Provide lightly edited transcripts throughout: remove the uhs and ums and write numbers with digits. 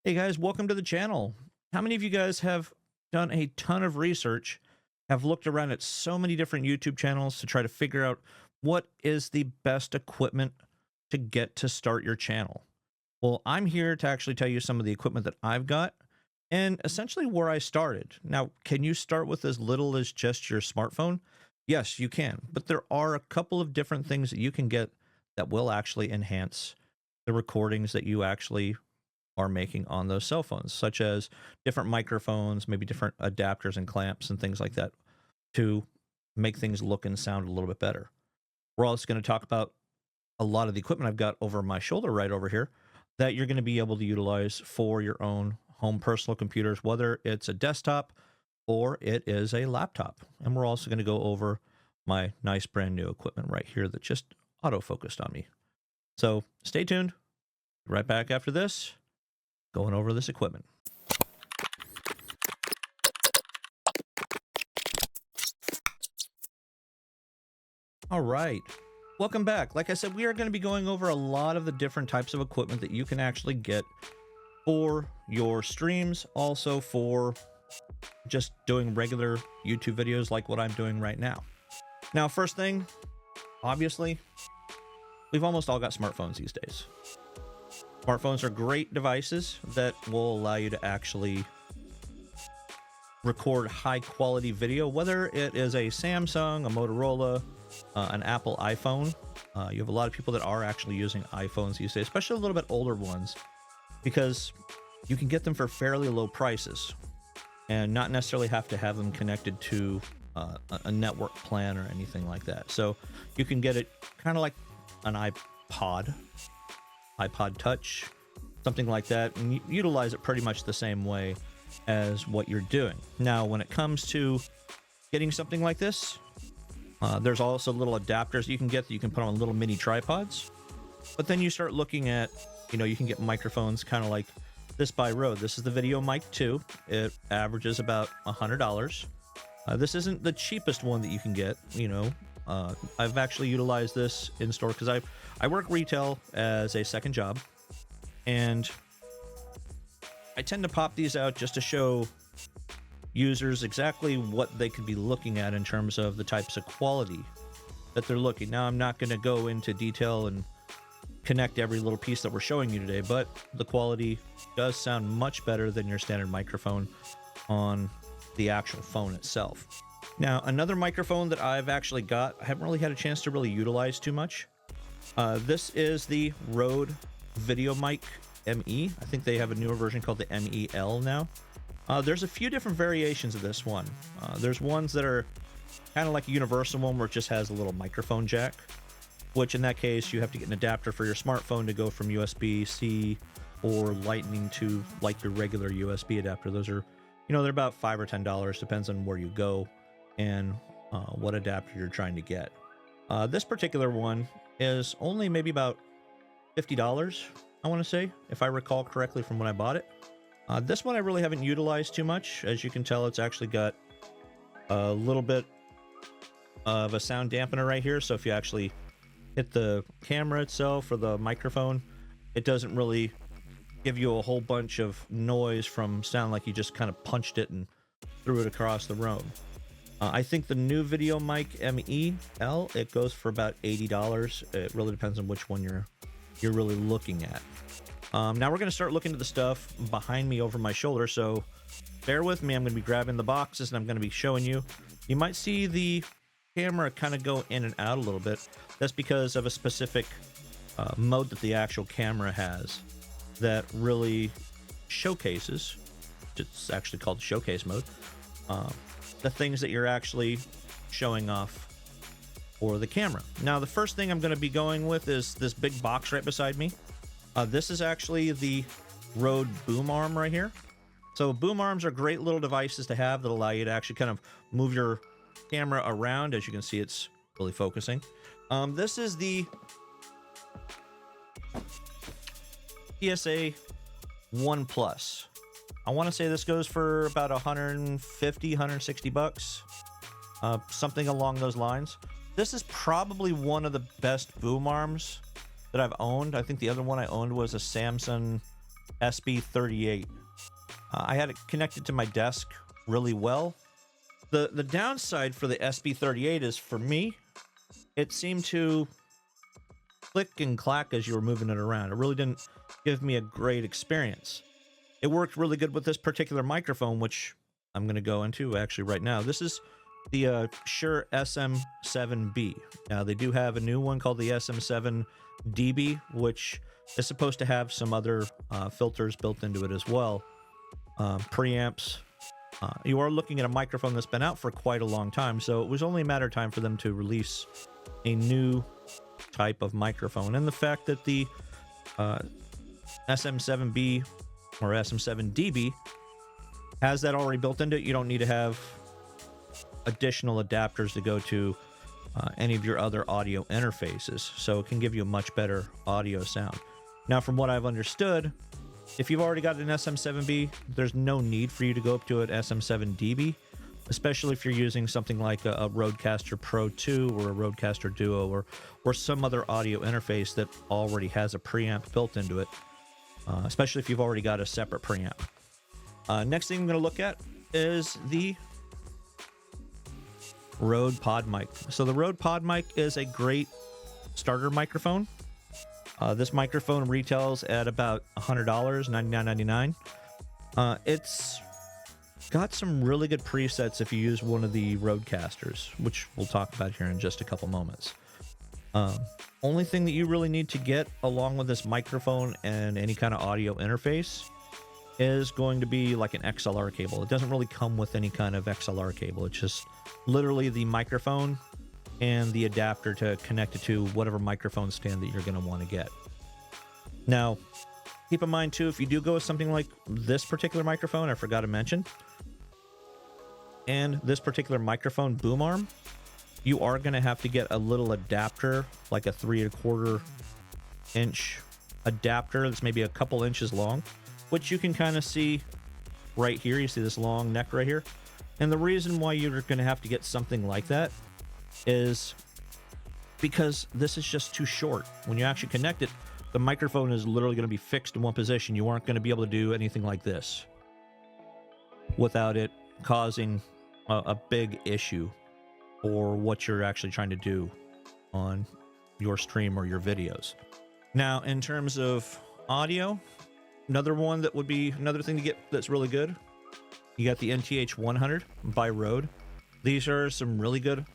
Hey guys, welcome to the channel. How many of you guys have done a ton of research, have looked around at so many different YouTube channels to try to figure out what is the best equipment to get to start your channel? Well, I'm here to actually tell you some of the equipment that I've got and essentially where I started. Now, can you start with as little as just your smartphone? Yes, you can, but there are a couple of different things that you can get that will actually enhance the recordings that you actually are making on those cell phones, such as different microphones, maybe different adapters and clamps and things like that to make things look and sound a little bit better. We're also going to talk about a lot of the equipment I've got over my shoulder right over here that you're going to be able to utilize for your own home personal computers, whether it's a desktop or it is a laptop. And we're also going to go over my nice brand new equipment right here that just auto-focused on me. So stay tuned. Right back after this, going over this equipment. All right, welcome back. Like I said, we are going to be going over a lot of the different types of equipment that you can actually get for your streams, also for just doing regular YouTube videos like what I'm doing right now. Now, first thing, obviously, we've almost all got smartphones these days. Smartphones are great devices that will allow you to actually record high quality video, whether it is a Samsung, a Motorola, an Apple iPhone. You have a lot of people that are actually using iPhones these days, especially a little bit older ones, because you can get them for fairly low prices and not necessarily have to have them connected to a network plan or anything like that. So you can get it kind of like an iPod Touch, something like that, and utilize it pretty much the same way as what you're doing. Now, when it comes to getting something like this, there's also little adapters you can get that you can put on little mini tripods. But then you start looking at, you can get microphones kind of like this by Rode. This is the VideoMic II. It averages about $100. This isn't the cheapest one that you can get, I've actually utilized this in store because I work retail as a second job, and I tend to pop these out just to show users exactly what they could be looking at in terms of the types of quality that they're looking. Now, I'm not going to go into detail and connect every little piece that we're showing you today, but the quality does sound much better than your standard microphone on the actual phone itself. Now, another microphone that I've actually got, I haven't really had a chance to really utilize too much. This is the Rode VideoMic ME. I think they have a newer version called the MEL now. There's a few different variations of this one. There's ones that are kind of like a universal one where it just has a little microphone jack, which in that case you have to get an adapter for your smartphone to go from USB-C or Lightning to like your regular USB adapter. Those are, they're about $5 or $10, depends on where you go and what adapter you're trying to get. This particular one is only maybe about $50, I want to say, if I recall correctly from when I bought it. This one I really haven't utilized too much. As you can tell, it's actually got a little bit of a sound dampener right here, so if you actually hit the camera itself or the microphone, it doesn't really give you a whole bunch of noise from sound like you just kind of punched it and threw it across the room. I think the new VideoMic MEL, it goes for about $80. It really depends on which one you're really looking at. Now we're going to start looking at the stuff behind me over my shoulder, so bear with me. I'm going to be grabbing the boxes and I'm going to be showing you. You might see the camera kind of go in and out a little bit. That's because of a specific mode that the actual camera has that really showcases, it's actually called showcase mode, the things that you're actually showing off for the camera. Now, the first thing I'm going to be going with is this big box right beside me. This is actually the Rode boom arm right here. So boom arms are great little devices to have that allow you to actually kind of move your camera around. As you can see, it's really focusing. This is the PSA 1 Plus. I want to say this goes for about 150, 160 bucks, something along those lines. This is probably one of the best boom arms that I've owned. I think the other one I owned was a Samsung SB38. I had it connected to my desk really well. The downside for the SB38 is, for me, it seemed to click and clack as you were moving it around. It really didn't give me a great experience. It worked really good with this particular microphone, which I'm going to go into actually right now. This is the Shure SM7B. Now, they do have a new one called the SM7DB, which is supposed to have some other filters built into it as well. Preamps. You are looking at a microphone that's been out for quite a long time, so it was only a matter of time for them to release a new type of microphone. And the fact that the SM7B or SM7DB has that already built into it, you don't need to have additional adapters to go to any of your other audio interfaces, so it can give you a much better audio sound. Now, from what I've understood, if you've already got an SM7B, there's no need for you to go up to an SM7DB, especially if you're using something like a RodeCaster Pro 2 or a RodeCaster Duo or some other audio interface that already has a preamp built into it, especially if you've already got a separate preamp. Next thing I'm going to look at is the Rode PodMic. So the Rode PodMic is a great starter microphone. This microphone retails at about $100, $99.99. It's got some really good presets if you use one of the RodeCasters, which we'll talk about here in just a couple moments. Only thing that you really need to get along with this microphone and any kind of audio interface is going to be like an XLR cable. It doesn't really come with any kind of XLR cable. It's just literally the microphone and the adapter to connect it to whatever microphone stand that you're going to want to get. Now, keep in mind too, if you do go with something like this particular microphone, I forgot to mention, and this particular microphone boom arm, you are going to have to get a little adapter, like a 3¼ inch adapter that's maybe a couple inches long, which you can kind of see right here. You see this long neck right here. And the reason why you're going to have to get something like that is because this is just too short. When you actually connect it, the microphone is literally going to be fixed in one position. You aren't going to be able to do anything like this without it causing a big issue for what you're actually trying to do on your stream or your videos. Now, in terms of audio, another one that would be another thing to get that's really good, you got the NTH 100 by Rode. These are some really good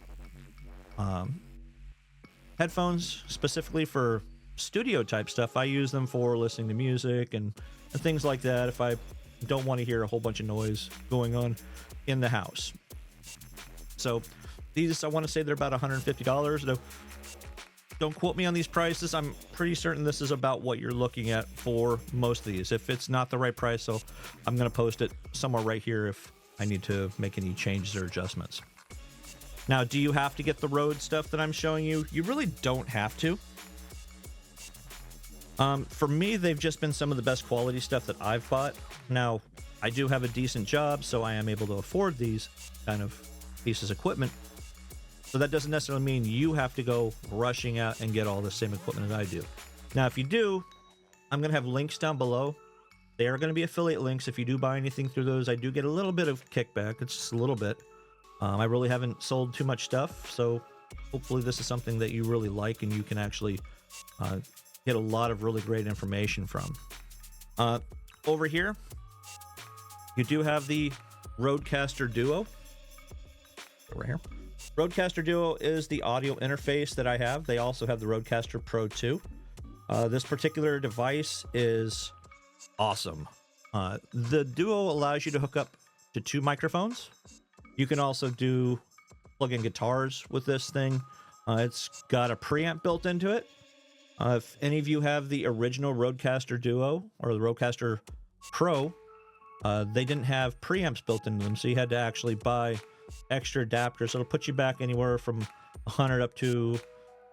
headphones specifically for studio type stuff. I use them for listening to music and things like that if I don't want to hear a whole bunch of noise going on in the house. So these, I want to say they're about $150. Though, don't quote me on these prices. I'm pretty certain this is about what you're looking at for most of these. If it's not the right price, so I'm going to post it somewhere right here if I need to make any changes or adjustments. Now, do you have to get the Rode stuff that I'm showing you? You really don't have to. For me, they've just been some of the best quality stuff that I've bought. Now, I do have a decent job, so I am able to afford these kind of pieces of equipment. So that doesn't necessarily mean you have to go rushing out and get all the same equipment as I do. Now, if you do, I'm going to have links down below. They are going to be affiliate links. If you do buy anything through those, I do get a little bit of kickback. It's just a little bit. I really haven't sold too much stuff, so hopefully this is something that you really like and you can actually get a lot of really great information from. Over here, you do have the RodeCaster Duo. Over here. RodeCaster Duo is the audio interface that I have. They also have the RodeCaster Pro 2. This particular device is awesome. The Duo allows you to hook up to 2 microphones. You can also plug in guitars with this thing. It's got a preamp built into it. If any of you have the original RodeCaster Duo or the RodeCaster Pro, they didn't have preamps built into them, so you had to actually buy extra adapters. So it'll put you back anywhere from $100 up to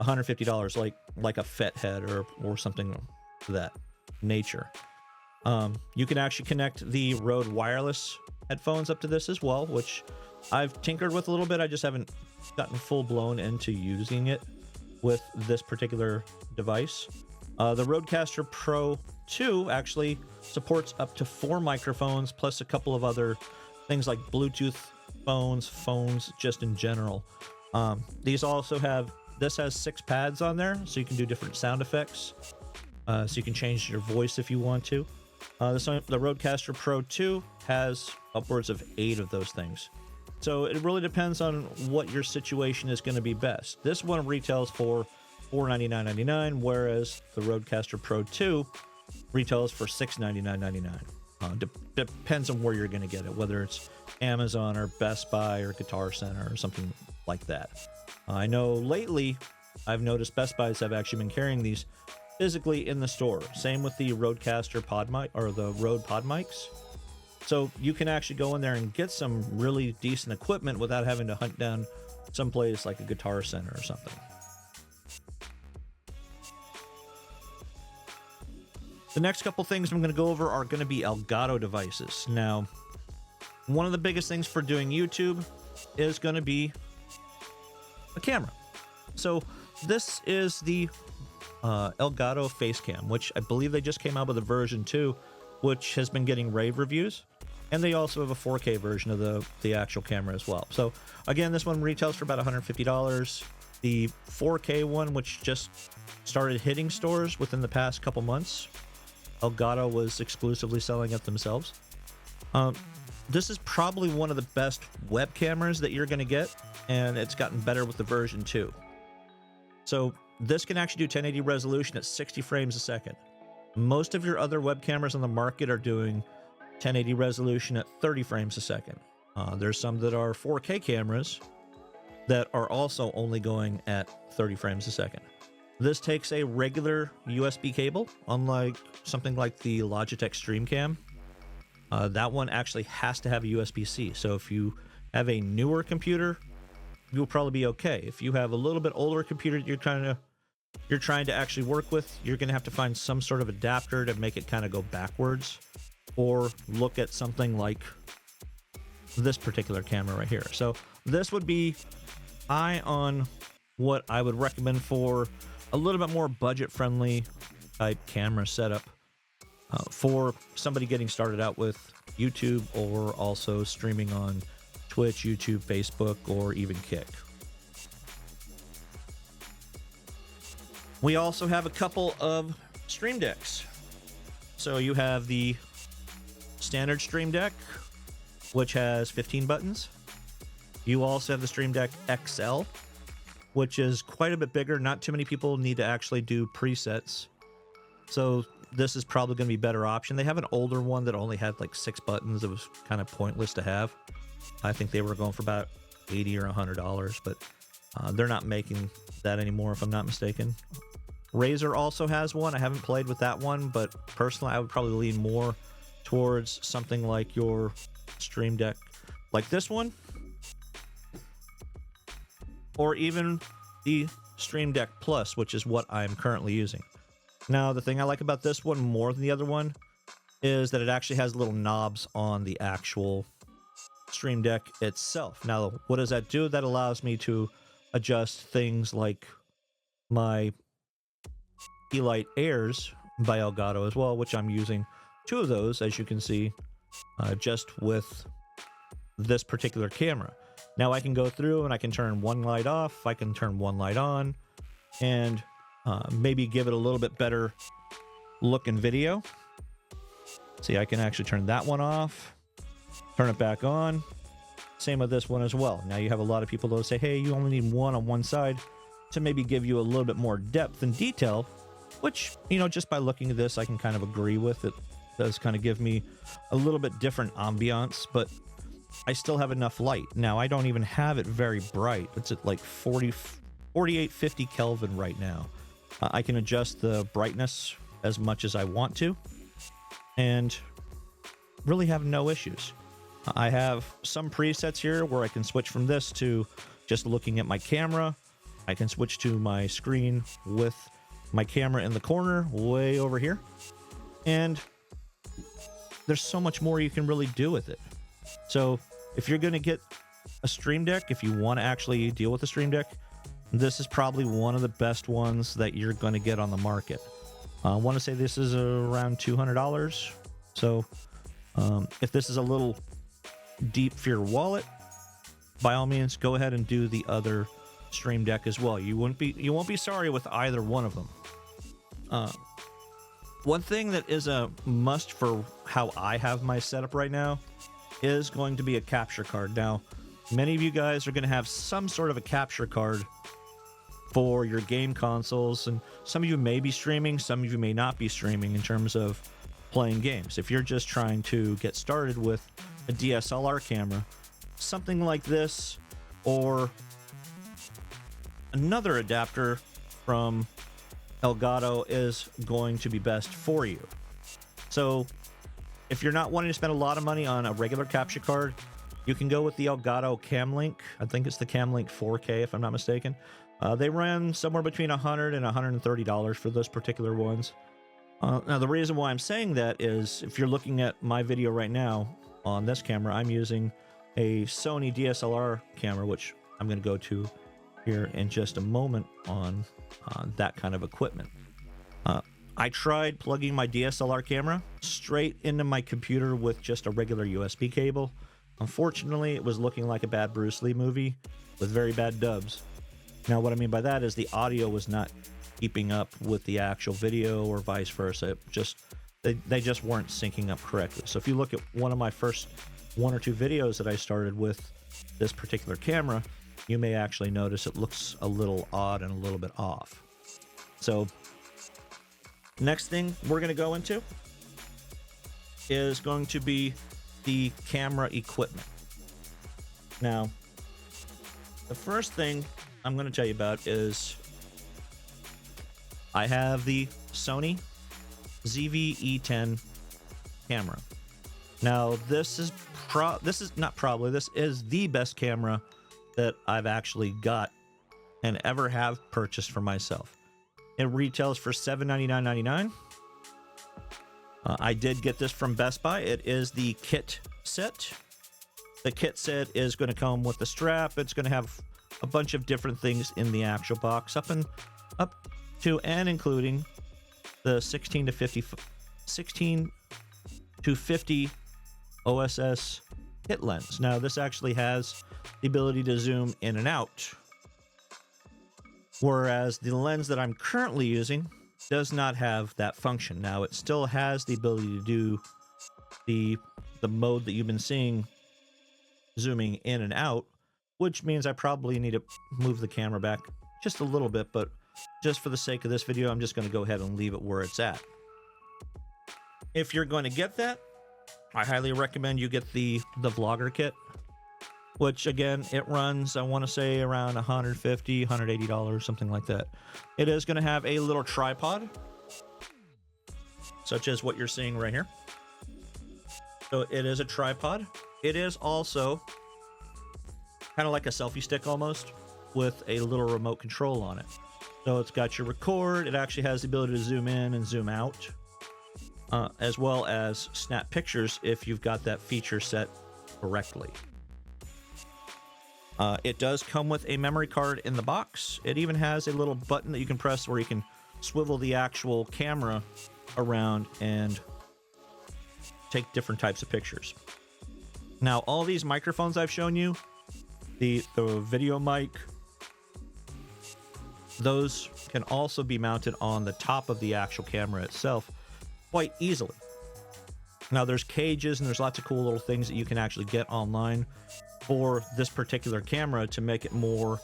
$150, like a FET head or something of that nature. You can actually connect the Rode wireless headphones up to this as well, which I've tinkered with a little bit. I just haven't gotten full blown into using it with this particular device. The RodeCaster Pro II actually supports up to 4 microphones, plus a couple of other things like Bluetooth phones just in general. These also have, this has 6 pads on there, so you can do different sound effects. So you can change your voice if you want to. The RodeCaster Pro 2 has upwards of 8 of those things. So it really depends on what your situation is going to be best. This one retails for $499.99, whereas the RodeCaster Pro 2 retails for $699.99. Depends on where you're going to get it, whether it's Amazon or Best Buy or Guitar Center or something like that. I know lately I've noticed Best Buys have actually been carrying these physically in the store. Same with the RodeCaster PodMic or the Rode PodMics. So you can actually go in there and get some really decent equipment without having to hunt down someplace like a Guitar Center or something. The next couple things I'm going to go over are going to be Elgato devices. Now, one of the biggest things for doing YouTube is going to be a camera. So this is the Elgato Facecam, which I believe they just came out with a version 2, which has been getting rave reviews. And they also have a 4K version of the actual camera as well. So again, this one retails for about $150. The 4K one, which just started hitting stores within the past couple months, Elgato was exclusively selling it themselves. This is probably one of the best web cameras that you're going to get, and it's gotten better with the version 2. So this can actually do 1080 resolution at 60 frames a second. Most of your other web cameras on the market are doing 1080 resolution at 30 frames a second. There's some that are 4K cameras that are also only going at 30 frames a second. This takes a regular USB cable, unlike something like the Logitech StreamCam. That one actually has to have a USB-C. So if you have a newer computer, you'll probably be okay. If you have a little bit older computer that you're trying to actually work with, you're going to have to find some sort of adapter to make it kind of go backwards, or look at something like this particular camera right here. So this would be high on what I would recommend for a little bit more budget-friendly type camera setup for somebody getting started out with YouTube, or also streaming on Twitch, YouTube, Facebook, or even Kick. We also have a couple of Stream Decks. So you have the standard Stream Deck, which has 15 buttons. You also have the Stream Deck XL, which is quite a bit bigger. Not too many people need to actually do presets. So this is probably going to be a better option. They have an older one that only had like 6 buttons. It was kind of pointless to have. I think they were going for about $80 or $100, but they're not making that anymore, if I'm not mistaken. Razer also has one. I haven't played with that one, but personally, I would probably lean more towards something like your Stream Deck, like this one, or even the Stream Deck Plus, which is what I'm currently using. Now, the thing I like about this one more than the other one is that it actually has little knobs on the actual Stream Deck itself. Now, what does that do? That allows me to adjust things like my Key Light Airs by Elgato as well, which I'm using 2 of those, as you can see, just with this particular camera. Now I can go through and I can turn one light off, I can turn one light on, and maybe give it a little bit better look in video. See, I can actually turn that one off, turn it back on. Same with this one as well. Now you have a lot of people that will say, hey, you only need one on one side to maybe give you a little bit more depth and detail, which, you know, just by looking at this, I can kind of agree with. It does kind of give me a little bit different ambiance, but I still have enough light. Now, I don't even have it very bright. It's at like 48, 50 Kelvin right now. I can adjust the brightness as much as I want to, and really have no issues. I have some presets here where I can switch from this to just looking at my camera. I can switch to my screen with my camera in the corner way over here. And there's so much more you can really do with it. So if you're going to get a Stream Deck, if you want to actually deal with a Stream Deck, this is probably one of the best ones that you're going to get on the market. I want to say this is around $200. So if this is a little deep for your wallet, by all means, go ahead and do the other Stream Deck as well. You won't be sorry with either one of them. One thing that is a must for how I have my setup right now is going to be a capture card. Now, many of you guys are going to have some sort of a capture card for your game consoles, and some of you may be streaming, some of you may not be streaming in terms of playing games. If you're just trying to get started with a DSLR camera, something like this or another adapter from Elgato is going to be best for you. So if you're not wanting to spend a lot of money on a regular capture card, you can go with the Elgato Cam Link. I think it's the Cam Link 4K if I'm not mistaken. They ran somewhere between $100 and $130 for those particular ones. Now the reason why I'm saying that is if you're looking at my video right now on this camera, I'm using a Sony DSLR camera, which I'm going to go to here in just a moment on that kind of equipment. I tried plugging my DSLR camera straight into my computer with just a regular USB cable. Unfortunately, it was looking like a bad Bruce Lee movie with very bad dubs. Now, what I mean by that is the audio was not keeping up with the actual video or vice versa. They just weren't syncing up correctly. So if you look at one of my first 1 or 2 videos that I started with this particular camera, you may actually notice it looks a little odd and a little bit off. So next thing we're going to go into is going to be the camera equipment. Now, the first thing I'm going to tell you about is I have the Sony ZV-E10 camera. Now, this is the best camera that I've actually got and ever have purchased for myself. It retails for $799.99. I did get this from Best Buy. It is the kit set. The kit set is going to come with the strap. It's going to have a bunch of different things in the actual box, up to and including the 16 to 50 OSS kit lens. Now, this actually has the ability to zoom in and out, whereas the lens that I'm currently using does not have that function. Now, it still has the ability to do the mode that you've been seeing, zooming in and out, which means I probably need to move the camera back just a little bit, but just for the sake of this video, I'm just going to go ahead and leave it where it's at. If you're going to get that, I highly recommend you get the Vlogger kit, which again, it runs, I want to say around $150, $180, something like that. It is going to have a little tripod, such as what you're seeing right here. So it is a tripod. It is also kind of like a selfie stick almost, with a little remote control on it. So it's got your record. It actually has the ability to zoom in and zoom out, as well as snap pictures if you've got that feature set correctly. It does come with a memory card in the box. It even has a little button that you can press where you can swivel the actual camera around and take different types of pictures. Now, all these microphones I've shown you, the VideoMic, those can also be mounted on the top of the actual camera itself quite easily. Now, there's cages and there's lots of cool little things that you can actually get online for this particular camera to make it more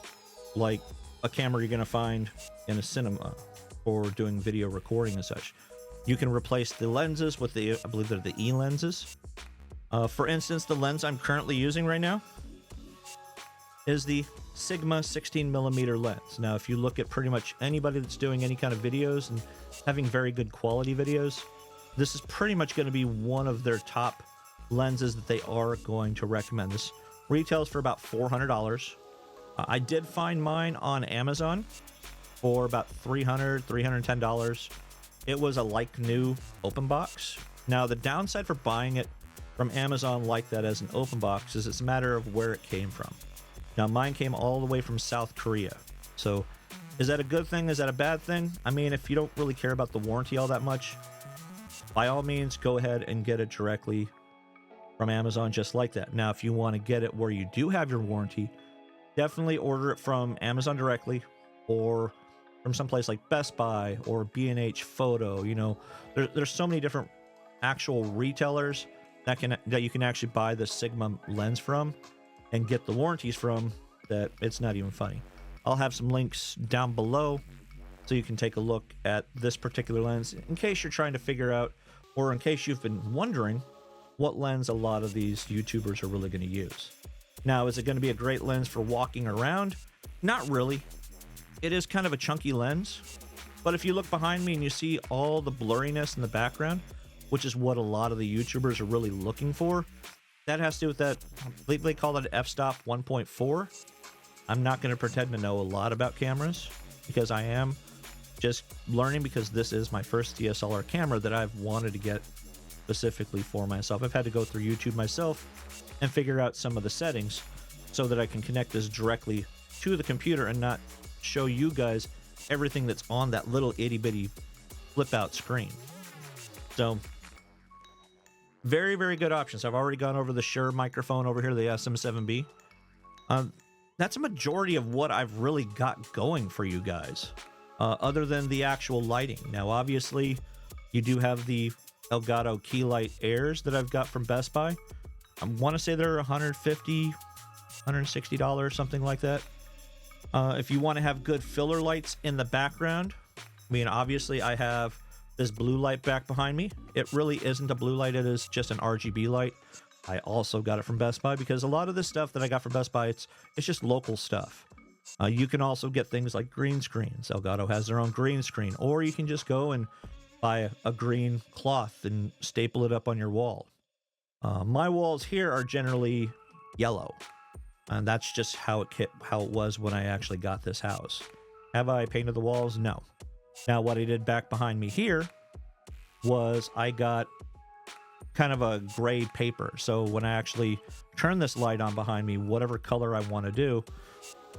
like a camera you're going to find in a cinema for doing video recording and such. You can replace the lenses with the, I believe they're the E lenses. For instance, the lens I'm currently using right now is the Sigma 16mm lens. Now, if you look at pretty much anybody that's doing any kind of videos and having very good quality videos, this is pretty much going to be one of their top lenses that they are going to recommend. This retails for about $400. I did find mine on Amazon for about $300, $310. It was a like new open box. Now, the downside for buying it from Amazon like that as an open box is it's a matter of where it came from. Now, mine came all the way from South Korea. So Is that a good thing? Is that a bad thing? I mean, if you don't really care about the warranty all that much, by all means, go ahead and get it directly from Amazon just like that. Now, if you want to get it where you do have your warranty, definitely order it from Amazon directly or from someplace like Best Buy or B&H Photo. You know, there's so many different actual retailers that you can actually buy the Sigma lens from and get the warranties from, that it's not even funny. I'll have some links down below so you can take a look at this particular lens in case you're trying to figure out, or in case you've been wondering what lens a lot of these YouTubers are really going to use. Now, is it going to be a great lens for walking around? Not really. It is kind of a chunky lens, but if you look behind me and you see all the blurriness in the background, which is what a lot of the YouTubers are really looking for, that has to do with that, I believe they call it f-stop 1.4. I'm not going to pretend to know a lot about cameras because I am just learning, because this is my first DSLR camera that I've wanted to get specifically for myself. I've had to go through YouTube myself and figure out some of the settings so that I can connect this directly to the computer and not show you guys everything that's on that little itty bitty flip out screen. So very, very good options. I've already gone over the Shure microphone over here, the SM7B. That's a majority of what I've really got going for you guys, other than the actual lighting. Now, obviously, you do have the Elgato Key Light Airs that I've got from Best Buy. I want to say they're $150, $160, something like that. If you want to have good filler lights in the background, I mean, obviously, I have this blue light back behind me. It really isn't a blue light. It is just an RGB light. I also got it from Best Buy because a lot of this stuff that I got from Best Buy, it's just local stuff. You can also get things like green screens. Elgato has their own green screen, or you can just go and buy a green cloth and staple it up on your wall. My walls here are generally yellow, and that's just how it was when I actually got this house. Have I painted the walls? No. Now, what I did back behind me here was I got kind of a gray paper. So when I actually turn this light on behind me, whatever color I want to do,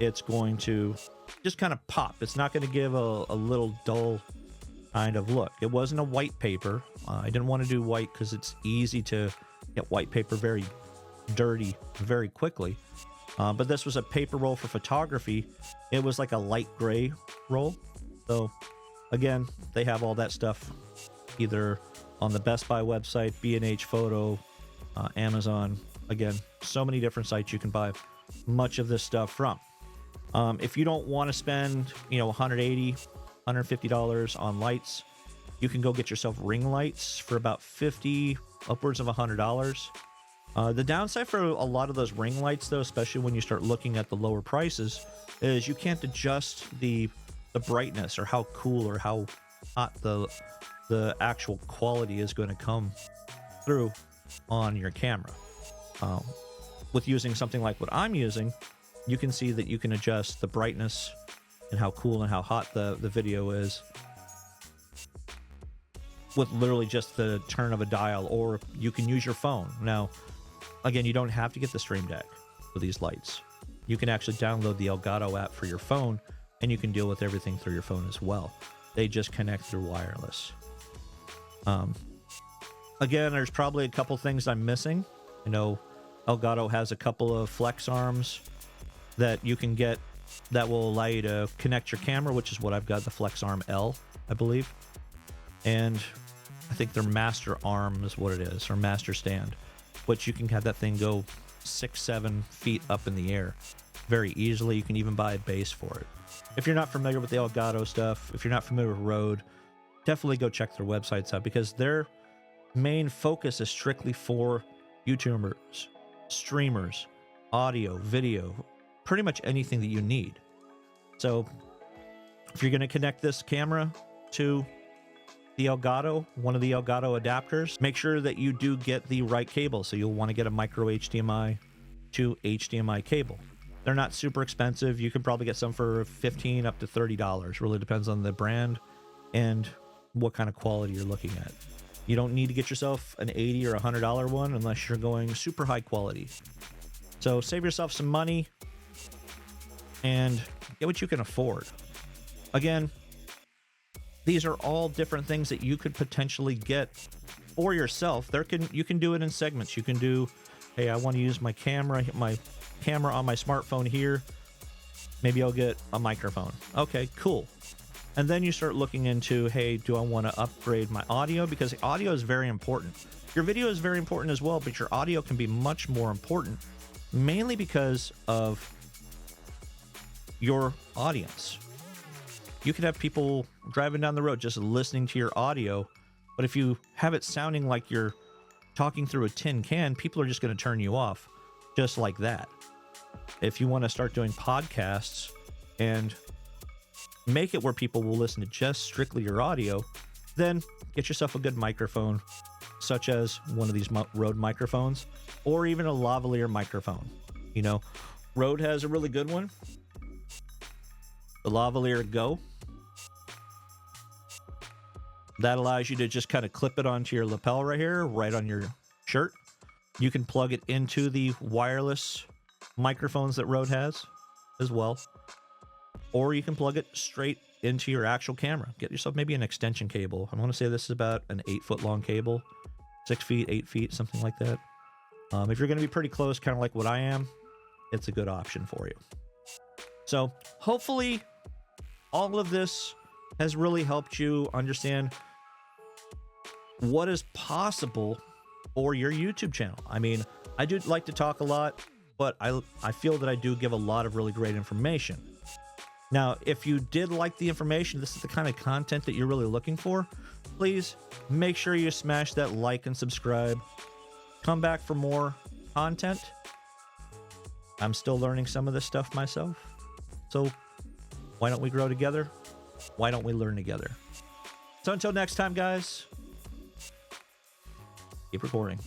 it's going to just kind of pop. It's not going to give a little dull kind of look. It wasn't a white paper. I didn't want to do white because it's easy to get white paper very dirty very quickly. But this was a paper roll for photography. It was like a light gray roll. So again, they have all that stuff either on the Best Buy website, B&H Photo, Amazon. Again, so many different sites you can buy much of this stuff from. If you don't want to spend, $180, $150 on lights, you can go get yourself ring lights for about $50, upwards of $100. The downside for a lot of those ring lights, though, especially when you start looking at the lower prices, is you can't adjust the brightness or how cool or how hot the actual quality is going to come through on your camera. With using something like what I'm using, you can see that you can adjust the brightness and how cool and how hot the video is with literally just the turn of a dial, or you can use your phone. Now, again, you don't have to get the Stream Deck for these lights. You can actually download the Elgato app for your phone, and you can deal with everything through your phone as well. They just connect through wireless. Again, there's probably a couple things I'm missing. I know Elgato has a couple of flex arms that you can get that will allow you to connect your camera, which is what I've got, the Flex Arm L, I believe. And I think their master arm is what it is, or master stand, which you can have that thing go 6-7 feet up in the air very easily. You can even buy a base for it. If you're not familiar with the Elgato stuff, if you're not familiar with Rode, definitely go check their websites out, because their main focus is strictly for YouTubers, streamers, audio, video, pretty much anything that you need. So if you're going to connect this camera to the Elgato, one of the Elgato adapters, make sure that you do get the right cable. So you'll want to get a micro HDMI to HDMI cable. They're not super expensive. You can probably get some for $15 up to $30. Really depends on the brand and what kind of quality you're looking at. You don't need to get yourself an $80 or $100 one unless you're going super high quality. So save yourself some money and get what you can afford. again, these are all different things that you could potentially get for yourself. You can do it in segments. You can do, hey, I want to use my camera on my smartphone here. Maybe I'll get a microphone. Okay, cool. And then you start looking into, hey, do I want to upgrade my audio? Because the audio is very important. Your video is very important as well, but your audio can be much more important, mainly because of your audience. You could have people driving down the road just listening to your audio, but if you have it sounding like you're talking through a tin can, people are just going to turn you off just like that. If you want to start doing podcasts and make it where people will listen to just strictly your audio, then get yourself a good microphone, such as one of these Rode microphones, or even a lavalier microphone. You know, Rode has a really good one, the Lavalier Go. That allows you to just kind of clip it onto your lapel right here, right on your shirt. You can plug it into the wireless microphones that Rode has as well. Or you can plug it straight into your actual camera. Get yourself maybe an extension cable. I want to say this is about an 8-foot long cable, 6 feet, 8 feet, something like that. If you're going to be pretty close, kind of like what I am, it's a good option for you. So hopefully all of this has really helped you understand what is possible for your YouTube channel. I mean, I do like to talk a lot, but I feel that I do give a lot of really great information. Now, if you did like the information, this is the kind of content that you're really looking for, please make sure you smash that like and subscribe. Come back for more content. I'm still learning some of this stuff myself. So why don't we grow together? Why don't we learn together? So until next time, guys, keep recording.